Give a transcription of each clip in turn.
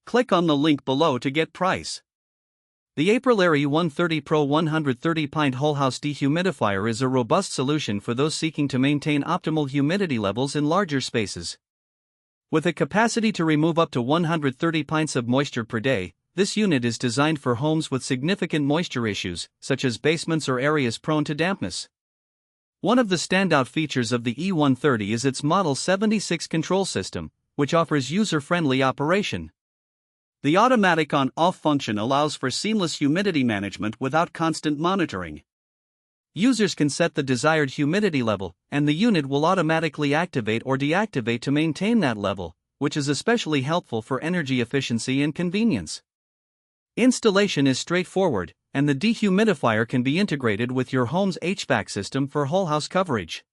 Click on the link below to get price. The AprilAire E130 Pro 130 Pint Whole-House Dehumidifier is a robust solution for those seeking to maintain optimal humidity levels in larger spaces. With a capacity to remove up to 130 pints of moisture per day, this unit is designed for homes with significant moisture issues, such as basements or areas prone to dampness. One of the standout features of the E130 is its Model 76 control system, which offers user-friendly operation. The automatic on-off function allows for seamless humidity management without constant monitoring. Users can set the desired humidity level, and the unit will automatically activate or deactivate to maintain that level, which is especially helpful for energy efficiency and convenience. Installation is straightforward, and the dehumidifier can be integrated with your home's HVAC system for whole-house coverage.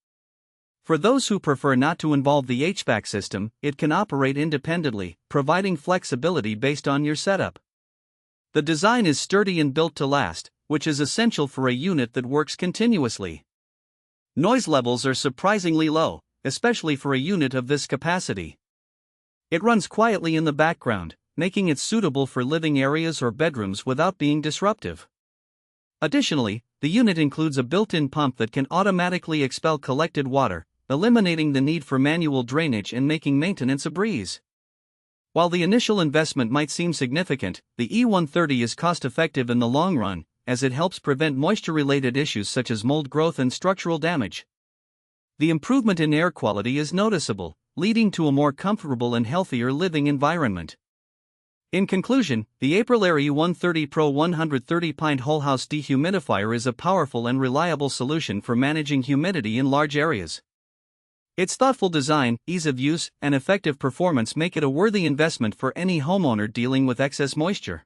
For those who prefer not to involve the HVAC system, it can operate independently, providing flexibility based on your setup. The design is sturdy and built to last, which is essential for a unit that works continuously. Noise levels are surprisingly low, especially for a unit of this capacity. It runs quietly in the background, making it suitable for living areas or bedrooms without being disruptive. Additionally, the unit includes a built-in pump that can automatically expel collected water, eliminating the need for manual drainage and making maintenance a breeze. While the initial investment might seem significant, the E130 is cost-effective in the long run, as it helps prevent moisture-related issues such as mold growth and structural damage. The improvement in air quality is noticeable, leading to a more comfortable and healthier living environment. In conclusion, the AprilAire E130 Pro 130 Pint Whole-House Dehumidifier is a powerful and reliable solution for managing humidity in large areas. Its thoughtful design, ease of use, and effective performance make it a worthy investment for any homeowner dealing with excess moisture.